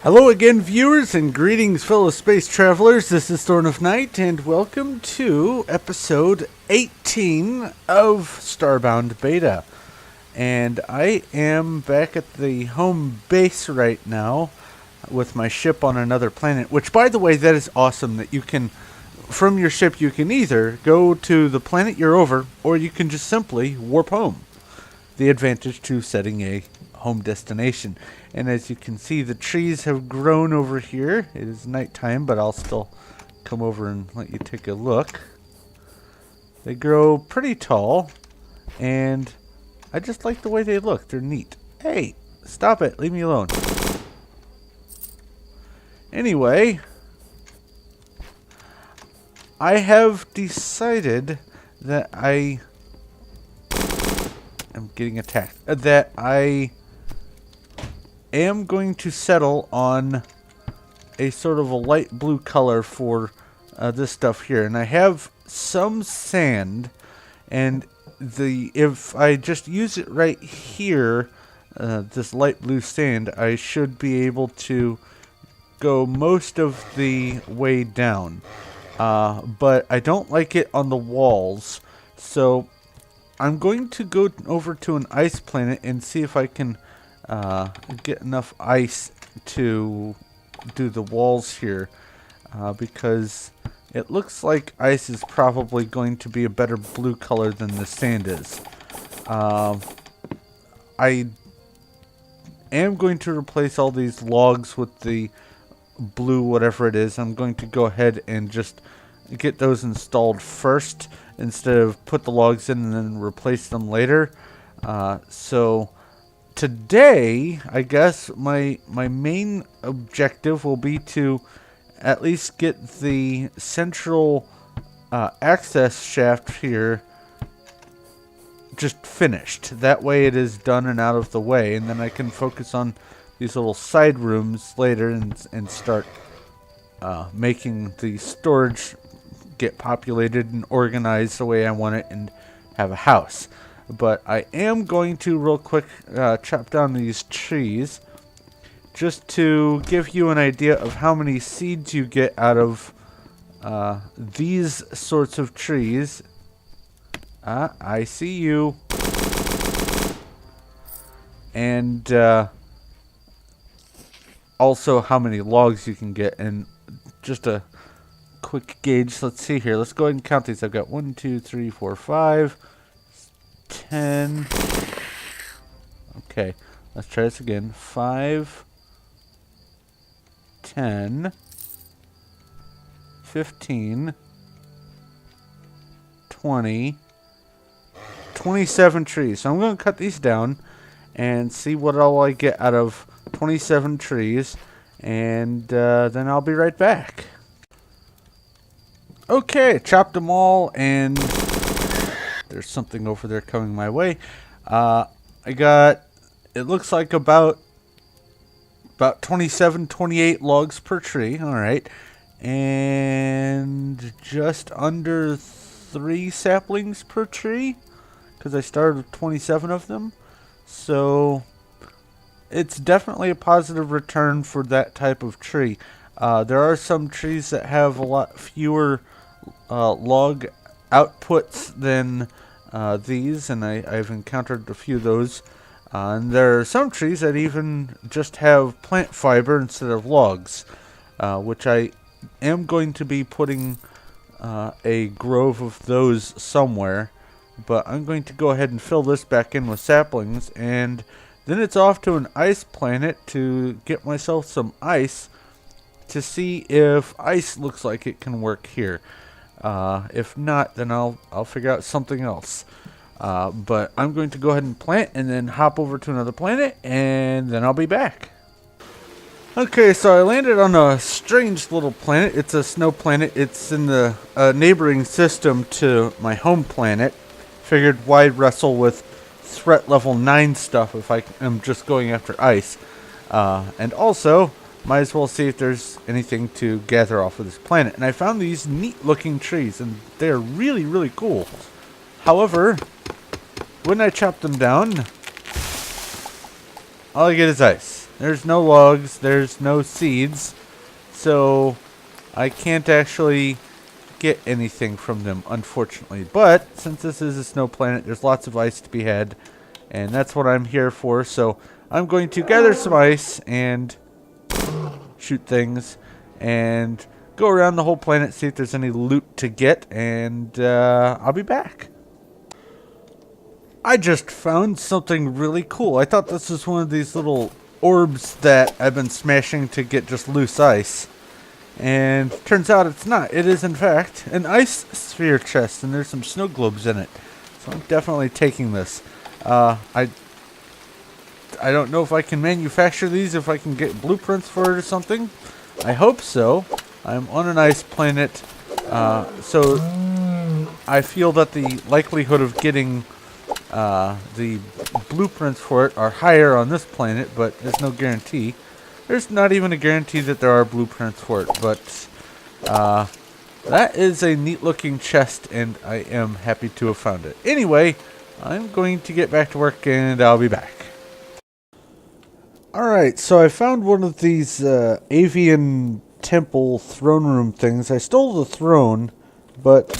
Hello again, viewers, and greetings, fellow space travelers. This is Thorn of Night, and welcome to episode 18 of Starbound Beta. And I am back at the home base right now with my ship on another planet, which, by the way, that is awesome that you can, from your ship, you can either go to the planet you're over, or you can just simply warp home. The advantage to setting a home destination. And as you can see, the trees have grown over here. It is nighttime, but I'll still come over and let you take a look. They grow pretty tall, and I just like the way they look. They're neat. Hey, stop it. Leave me alone. Anyway, I have decided that I'm getting attacked. That I am going to settle on a sort of a light blue color for this stuff here. And I have some sand, and if I just use it right here, this light blue sand, I should be able to go most of the way down. But I don't like it on the walls, so I'm going to go over to an ice planet and see if I can get enough ice to do the walls here, because it looks like ice is probably going to be a better blue color than the sand is. I am going to replace all these logs with the blue whatever it is. I'm going to go ahead and just get those installed first instead of put the logs in and then replace them later. So today, I guess my main objective will be to at least get the central access shaft here just finished. That way it is done and out of the way, and then I can focus on these little side rooms later and start making the storage get populated and organized the way I want it and have a house. But I am going to real quick chop down these trees just to give you an idea of how many seeds you get out of these sorts of trees. I see you. And also how many logs you can get. And just a quick gauge. Let's see here. Let's go ahead and count these. I've got 1, 2, 3, 4, 5, 10. Okay, let's try this again. 5, 10, 15, 20, 27 trees. So I'm going to cut these down and see what all I get out of 27 trees, and then I'll be right back. Okay, chopped them all, and there's something over there coming my way. I got, it looks like about 27, 28 logs per tree. All right. And just under 3 saplings per tree, because I started with 27 of them. So it's definitely a positive return for that type of tree. There are some trees that have a lot fewer log outputs than these, and I've encountered a few of those. And there are some trees that even just have plant fiber instead of logs, which I am going to be putting a grove of those somewhere. But I'm going to go ahead and fill this back in with saplings, and then it's off to an ice planet to get myself some ice to see if ice looks like it can work here. If not, then I'll figure out something else. But I'm going to go ahead and plant and then hop over to another planet, and then I'll be back. Okay, so I landed on a strange little planet. It's a snow planet. It's in the neighboring system to my home planet. Figured why wrestle with threat level 9 stuff if I am just going after ice. And also, might as well see if there's anything to gather off of this planet. And I found these neat looking trees, and they're really, really cool. However, when I chop them down, all I get is ice. There's no logs, there's no seeds, so I can't actually get anything from them, unfortunately. But since this is a snow planet, there's lots of ice to be had, and that's what I'm here for. So I'm going to gather some ice and shoot things and go around the whole planet, see if there's any loot to get, and I'll be back. I just found something really cool. I thought this was one of these little orbs that I've been smashing to get just loose ice. And turns out it's not. It is, in fact, an ice sphere chest, and there's some snow globes in it. So I'm definitely taking this. I don't know if I can manufacture these, if I can get blueprints for it or something. I hope so. I'm on an ice planet, so I feel that the likelihood of getting the blueprints for it are higher on this planet, but there's no guarantee. There's not even a guarantee that there are blueprints for it, but that is a neat looking chest, and I am happy to have found it. Anyway, I'm going to get back to work, and I'll be back. Alright, so I found one of these avian temple throne room things. I stole the throne, but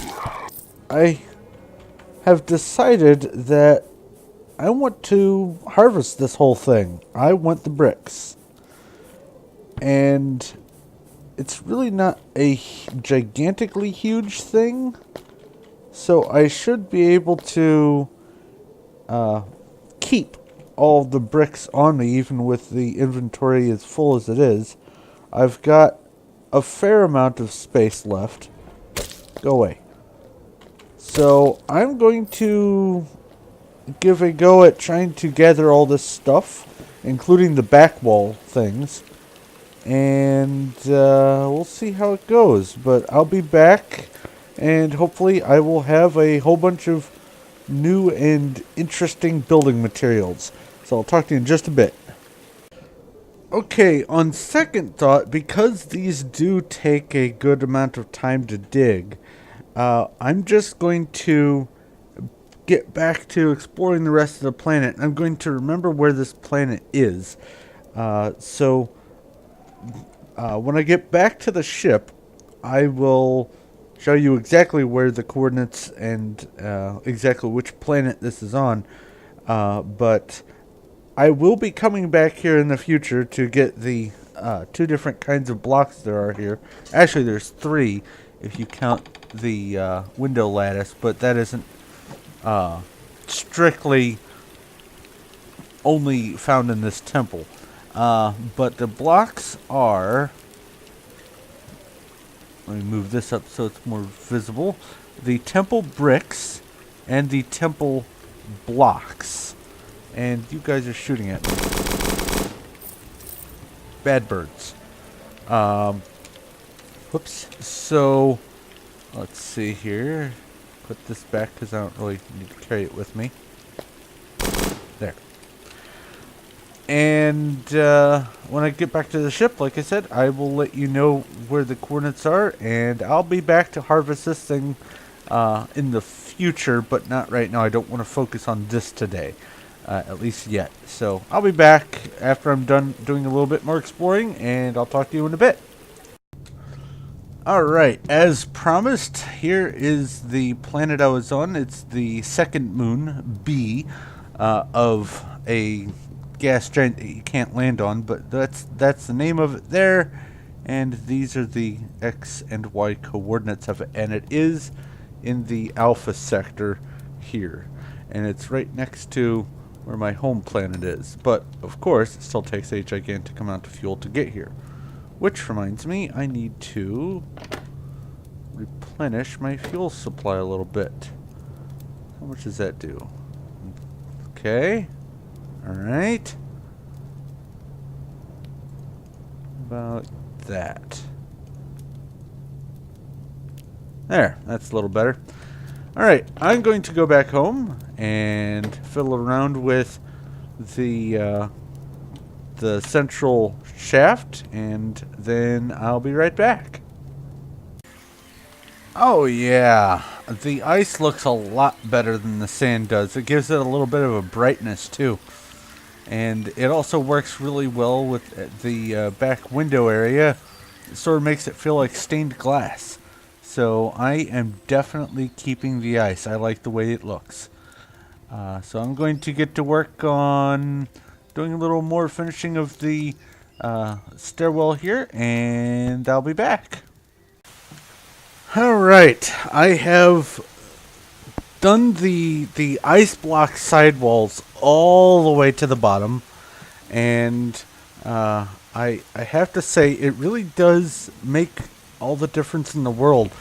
I have decided that I want to harvest this whole thing. I want the bricks. And it's really not a gigantically huge thing, so I should be able to keep all the bricks on me, even with the inventory as full as it is. I've got a fair amount of space left. Go away. So I'm going to give a go at trying to gather all this stuff, including the back wall things. And we'll see how it goes. But I'll be back, and hopefully I will have a whole bunch of new and interesting building materials. So I'll talk to you in just a bit. Okay, on second thought, because these do take a good amount of time to dig, I'm just going to get back to exploring the rest of the planet. I'm going to remember where this planet is. So when I get back to the ship, I will show you exactly where the coordinates and exactly which planet this is on. But I will be coming back here in the future to get the two different kinds of blocks there are here. Actually, there's three if you count the window lattice, but that isn't strictly only found in this temple. But the blocks are... Let me move this up so it's more visible. The temple bricks and the temple blocks. And you guys are shooting at me. Bad birds. Whoops. So, let's see here. Put this back because I don't really need to carry it with me. There. And when I get back to the ship, like I said, I will let you know where the coordinates are, and I'll be back to harvest this thing in the future, but not right now. I don't want to focus on this today, at least yet. So I'll be back after I'm done doing a little bit more exploring, and I'll talk to you in a bit. Alright, as promised, here is the planet I was on. It's the second moon, B, of a gas giant that you can't land on, but that's the name of it there, and these are the X and Y coordinates of it, and it is in the Alpha sector here, and it's right next to where my home planet is, but of course it still takes a gigantic amount of fuel to get here, which reminds me I need to replenish my fuel supply a little bit. How much does that do? Okay. Alright. About that. There, that's a little better. Alright, I'm going to go back home and fiddle around with the central shaft, and then I'll be right back. Oh yeah, the ice looks a lot better than the sand does. It gives it a little bit of a brightness too. And it also works really well with the back window area. It sort of makes it feel like stained glass. So I am definitely keeping the ice. I like the way it looks. So I'm going to get to work on doing a little more finishing of the stairwell here, and I'll be back. Alright, I have done the ice block sidewalls all the way to the bottom, and I have to say it really does make all the difference in the world.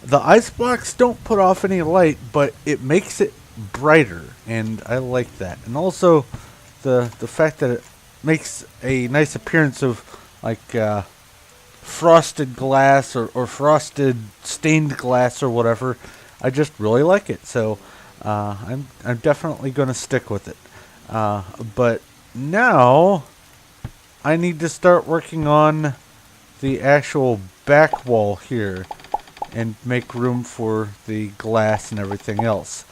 The ice blocks don't put off any light, but it makes it brighter, and I like that. And also the fact that it makes a nice appearance of like frosted glass or frosted stained glass or whatever. I just really like it, so I'm definitely going to stick with it. But now I need to start working on the actual back wall here and make room for the glass and everything else.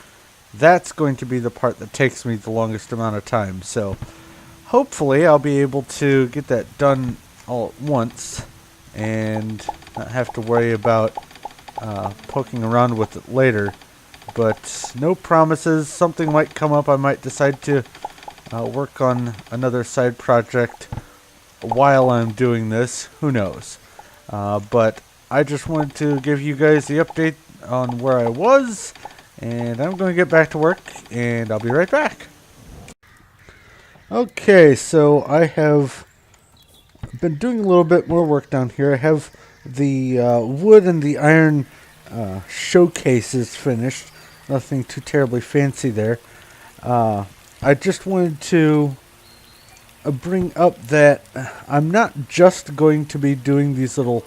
That's going to be the part that takes me the longest amount of time. So hopefully I'll be able to get that done all at once and not have to worry about poking around with it later. But no promises. Something might come up. I might decide to work on another side project while I'm doing this. Who knows? But I just wanted to give you guys the update on where I was. And I'm going to get back to work, and I'll be right back. Okay, so I have been doing a little bit more work down here. I have the wood and the iron showcases finished. Nothing too terribly fancy there. I just wanted to bring up that I'm not just going to be doing these little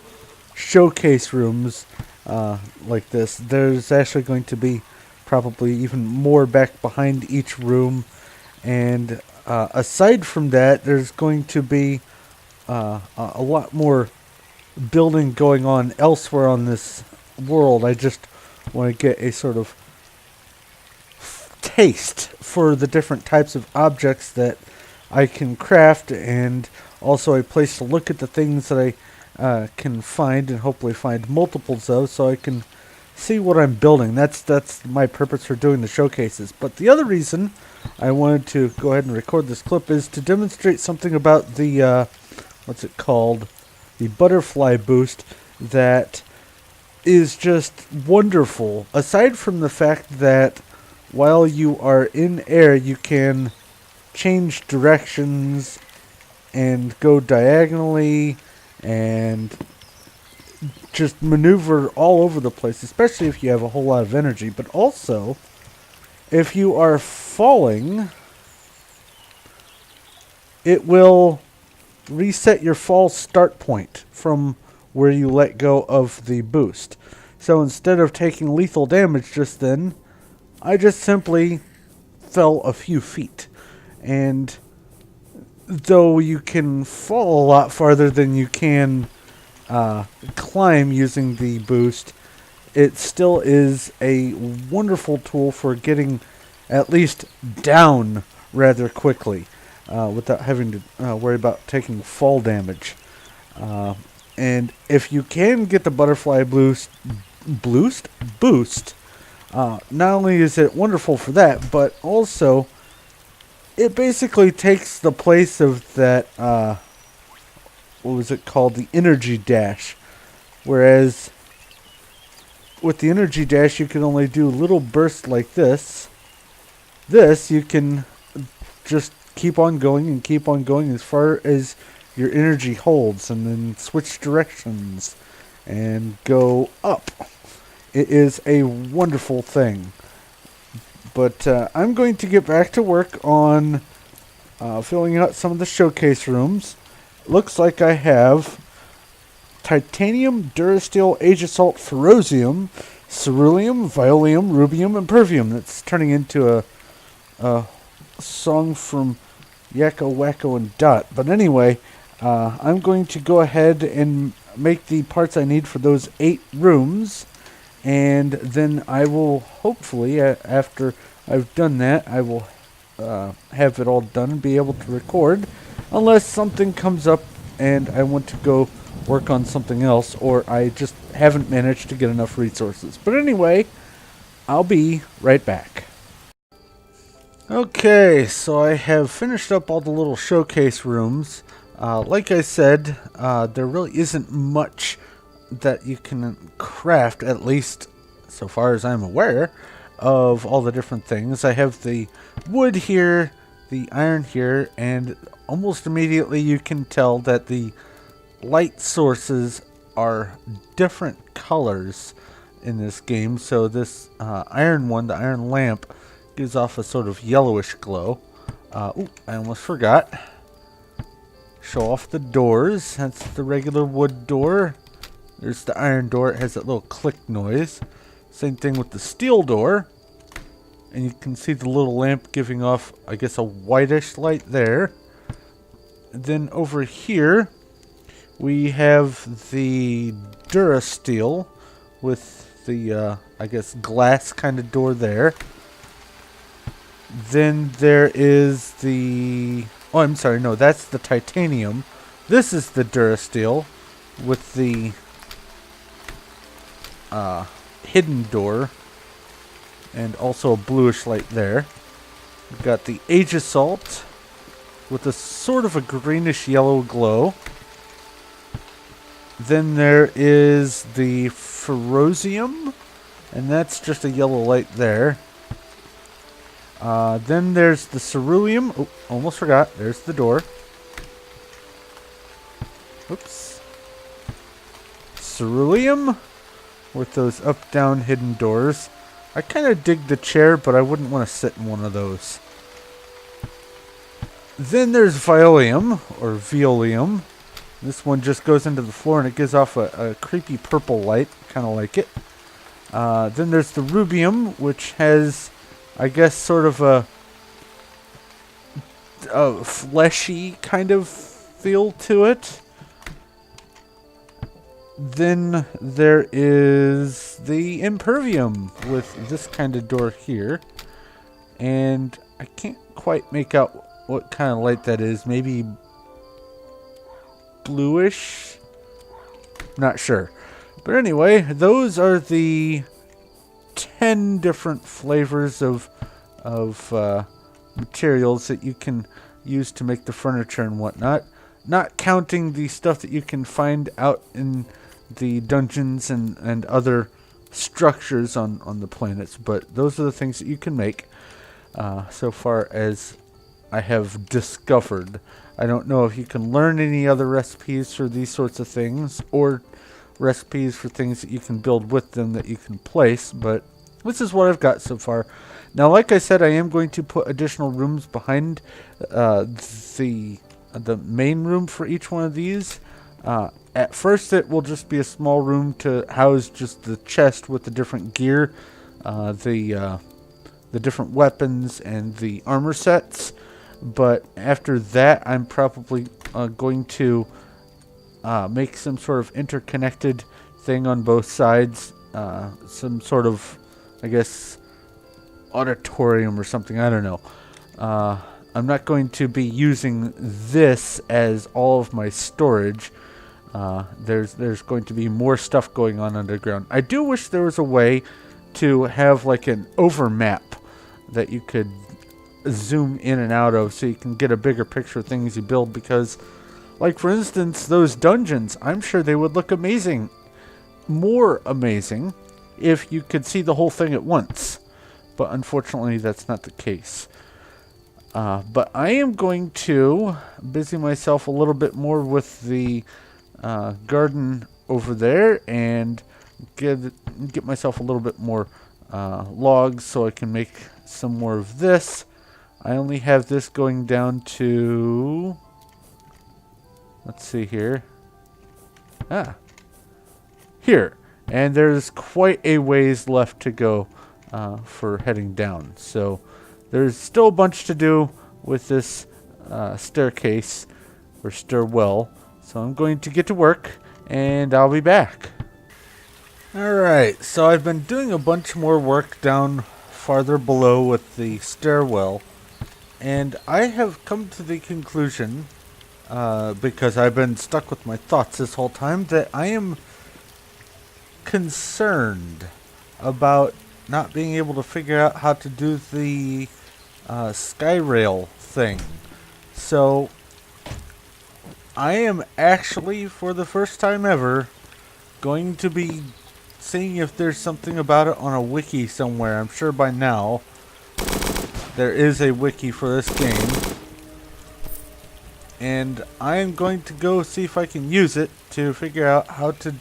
showcase rooms like this. There's actually going to be probably even more back behind each room, and aside from that, there's going to be a lot more building going on elsewhere on this world. I just want to get a sort of taste for the different types of objects that I can craft, and also a place to look at the things that I can find and hopefully find multiples of, so I can see what I'm building. That's my purpose for doing the showcases. But the other reason I wanted to go ahead and record this clip is to demonstrate something about the what's it called, the butterfly boost, that is just wonderful. Aside from the fact that while you are in air, you can change directions and go diagonally and just maneuver all over the place, especially if you have a whole lot of energy. But also, if you are falling, it will reset your fall start point from where you let go of the boost. So instead of taking lethal damage just then, I just simply fell a few feet. And though you can fall a lot farther than you can climb using the boost, it still is a wonderful tool for getting at least down rather quickly without having to worry about taking fall damage. And if you can get the butterfly boost, not only is it wonderful for that, but also it basically takes the place of that what was it called, the energy dash. Whereas with the energy dash, you can only do little bursts like this. This, you can just keep on going as far as your energy holds, and then switch directions and go up. It is a wonderful thing. But I'm going to get back to work on filling out some of the showcase rooms. Looks like I have titanium, durasteel, age assault, ferrosium, ceruleum, violium, rubium, and pervium. That's turning into a song from Yakko, Wacko, and Dot. But anyway, I'm going to go ahead and make the parts I need for those 8 rooms. And then I will hopefully, after I've done that, I will have it all done and be able to record, unless something comes up and I want to go work on something else, or I just haven't managed to get enough resources. But anyway, I'll be right back. Okay, so I have finished up all the little showcase rooms. Like I said, there really isn't much that you can craft, at least so far as I'm aware, of all the different things. I have the wood here, the iron here, and almost immediately you can tell that the light sources are different colors in this game. So this iron one, the iron lamp, gives off a sort of yellowish glow. Ooh, I almost forgot. Show off the doors. That's the regular wood door. There's the iron door. It has that little click noise. Same thing with the steel door. And you can see the little lamp giving off, I guess, a whitish light there. And then over here, we have the Durasteel with the, I guess, glass kind of door there. Then there is the... Oh, I'm sorry. No, that's the titanium. This is the Durasteel with the hidden door. And also a bluish light there. We've got the Aegisalt with a sort of a greenish yellow glow. Then there is the Ferrosium. And that's just a yellow light there. Then there's the Ceruleum. Oh, almost forgot. There's the door. Oops. Ceruleum with those up-down hidden doors. I kind of dig the chair, but I wouldn't want to sit in one of those. Then there's Violium, or Violium. This one just goes into the floor and it gives off a creepy purple light. Kind of like it. Then there's the Rubium, which has... I guess sort of a fleshy kind of feel to it. Then there is the Impervium with this kind of door here. And I can't quite make out what kind of light that is. Maybe bluish? Not sure. But anyway, those are the 10 different flavors of materials that you can use to make the furniture and whatnot. Not counting the stuff that you can find out in the dungeons and other structures on the planets. But those are the things that you can make so far as I have discovered. I don't know if you can learn any other recipes for these sorts of things, or recipes for things that you can build with them that you can place, but this is what I've got so far. Now, like I said, I am going to put additional rooms behind the main room for each one of these. At first, it will just be a small room to house just the chest with the different gear, the different weapons, and the armor sets. But after that, I'm probably going to make some sort of interconnected thing on both sides. Some sort of, I guess, auditorium or something. I don't know. I'm not going to be using this as all of my storage. There's going to be more stuff going on underground. I do wish there was a way to have like an overmap that you could zoom in and out of so you can get a bigger picture of things you build, because like for instance those dungeons, I'm sure they would look amazing, more amazing, if you could see the whole thing at once, but unfortunately that's not the case. But I am going to busy myself a little bit more with the garden over there and get myself a little bit more logs so I can make some more of this. I only have this going down to, let's see here, here, and there's quite a ways left to go for heading down, so there's still a bunch to do with this staircase or stairwell. So I'm going to get to work and I'll be back. Alright, so I've been doing a bunch more work down farther below with the stairwell. And I have come to the conclusion, because I've been stuck with my thoughts this whole time, that I am concerned about not being able to figure out how to do the Skyrail thing. So I am actually, for the first time ever, going to be seeing if there's something about it on a wiki somewhere. I'm sure by now there is a wiki for this game. And I am going to go see if I can use it to figure out how to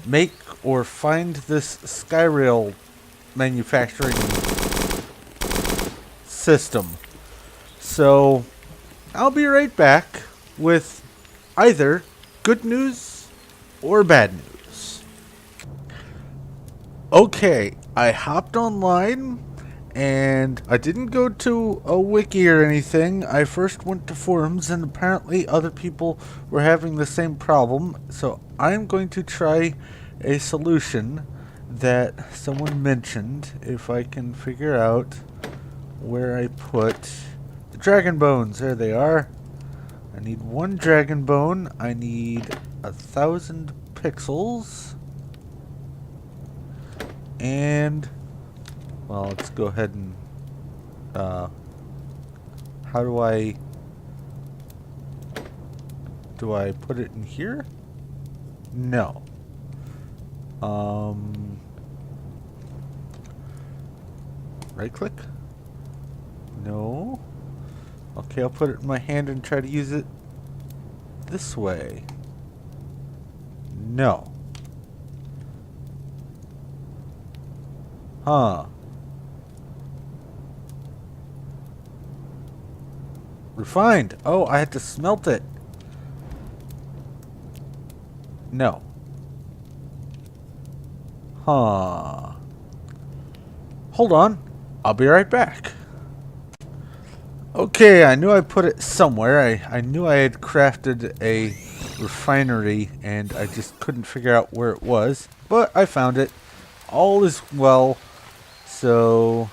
make or find this Skyrail manufacturing system. So I'll be right back with either good news or bad news. Okay, I hopped online and I didn't go to a wiki or anything. I first went to forums, and apparently other people were having the same problem. So I'm going to try a solution that someone mentioned, if I can figure out where I put the dragon bones. There they are. I need 1 dragon bone. I need 1,000 pixels. And well, let's go ahead and how do I put it in here? No. Right click? No. Okay, I'll put it in my hand and try to use it this way. No. Huh. Refined. Oh, I had to smelt it. No. Huh. Hold on. I'll be right back. Okay, I knew I put it somewhere. I knew I had crafted a refinery, and I just couldn't figure out where it was. But I found it. All is well. So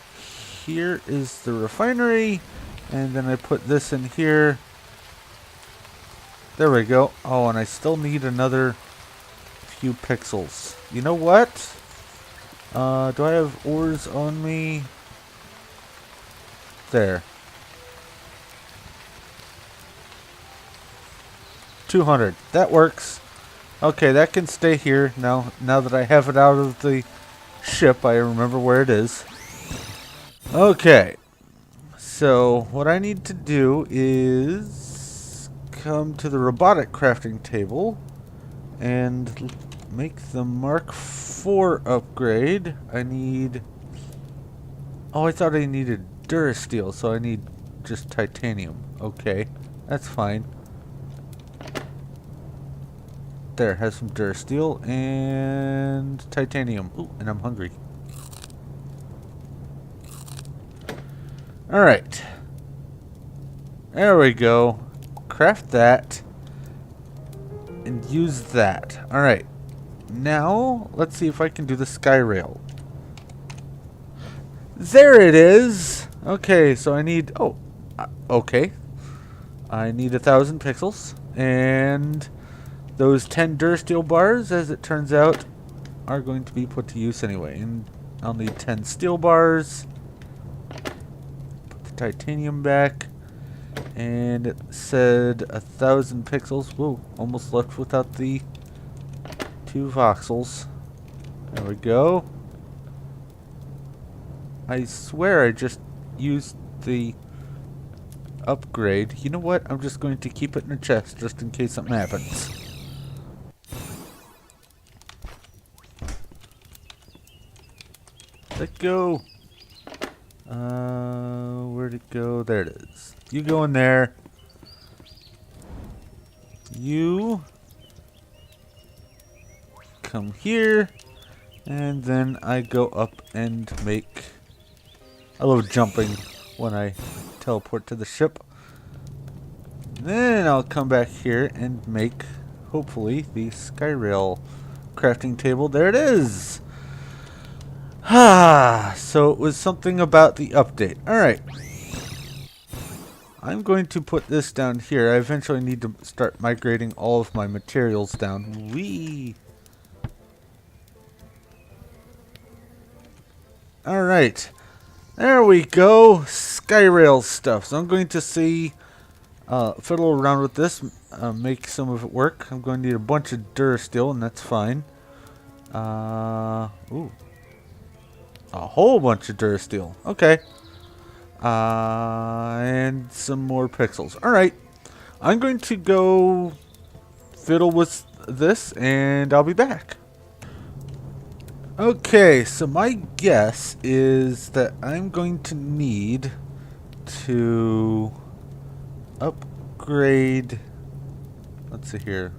here is the refinery, and then I put this in here. There we go. Oh, and I still need another few pixels. You know what? Do I have ores on me? There. 200. That works. Okay, that can stay here. Now that I have it out of the ship, I remember where it is. Okay. So, what I need to do is come to the robotic crafting table and make the Mark IV upgrade. I need... Oh, I thought I needed Durasteel, so I need just titanium. Okay, that's fine. There, has some Durasteel and titanium. Ooh, and I'm hungry. Alright. There we go. Craft that. And use that. Alright. Now, let's see if I can do the Skyrail. There it is! Okay, so I need... Oh, okay. I need 1,000 pixels. And those 10 Durasteel bars, as it turns out, are going to be put to use anyway. And I'll need 10 steel bars. Put the titanium back. And it said 1,000 pixels. Whoa, almost left without the 2 voxels. There we go. I swear I just used the upgrade. You know what? I'm just going to keep it in a chest just in case something happens. Let go. Where'd it go? There it is. You go in there. You come here. And then I go up and make... I love jumping when I teleport to the ship. Then I'll come back here and make, hopefully, the Skyrail crafting table. There it is! Ah, so it was something about the update. Alright. I'm going to put this down here. I eventually need to start migrating all of my materials down. Whee! Alright. There we go. Skyrail stuff. So I'm going to see, fiddle around with this, make some of it work. I'm going to need a bunch of durasteel, and that's fine. Ooh. A whole bunch of durasteel. Okay. And some more pixels. Alright. I'm going to go fiddle with this, and I'll be back. Okay, so my guess is that I'm going to need to upgrade, let's see here,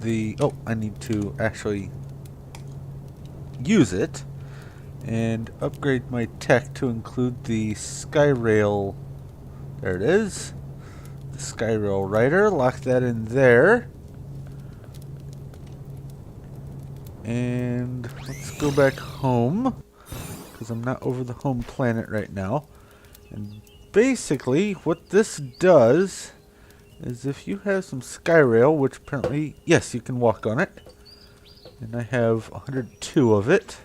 I need to actually use it and upgrade my tech to include the Skyrail. There it is. The Skyrail rider. Lock that in there. And let's go back home, because I'm not over the home planet right now. And basically what this does is if you have some Skyrail, which apparently, yes, you can walk on it. And I have 102 of it.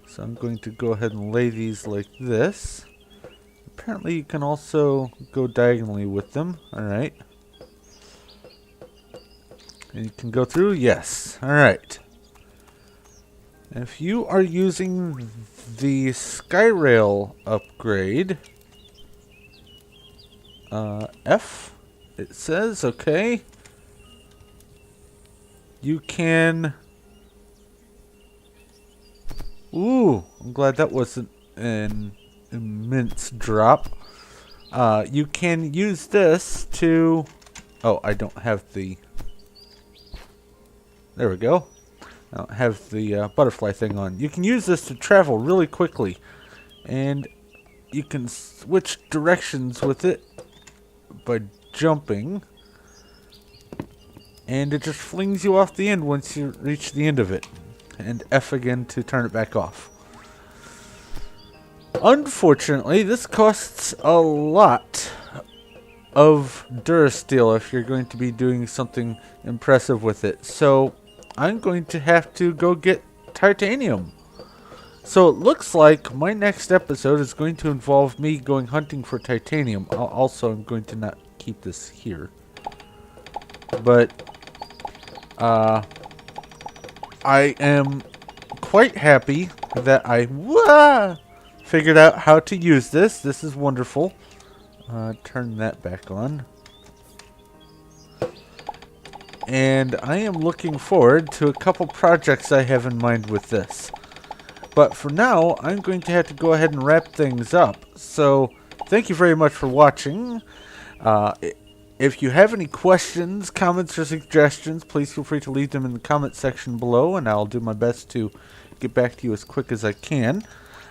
So I'm going to go ahead and lay these like this. Apparently you can also go diagonally with them. Alright. And you can go through? Yes. Alright. If you are using the Skyrail upgrade, F, it says, okay. You can... Ooh, I'm glad that wasn't an immense drop. You can use this to... Oh, I don't have the... There we go. I don't have the butterfly thing on. You can use this to travel really quickly. And you can switch directions with it by jumping. And it just flings you off the end once you reach the end of it. And F again to turn it back off. Unfortunately, this costs a lot of durasteel if you're going to be doing something impressive with it. So I'm going to have to go get titanium. So it looks like my next episode is going to involve me going hunting for titanium. I'm going to not keep this here. But I am quite happy that I figured out how to use this. This is wonderful. Turn that back on. And I am looking forward to a couple projects I have in mind with this. But for now, I'm going to have to go ahead and wrap things up. So, thank you very much for watching. If you have any questions, comments, or suggestions, please feel free to leave them in the comment section below, and I'll do my best to get back to you as quick as I can.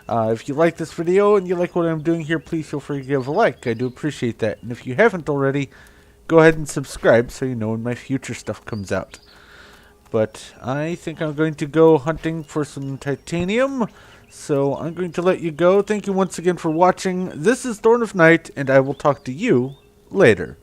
If you like this video and you like what I'm doing here, please feel free to give a like. I do appreciate that. And if you haven't already, go ahead and subscribe so you know when my future stuff comes out. But I think I'm going to go hunting for some titanium, so I'm going to let you go. Thank you once again for watching. This is Thorn of Night, and I will talk to you later.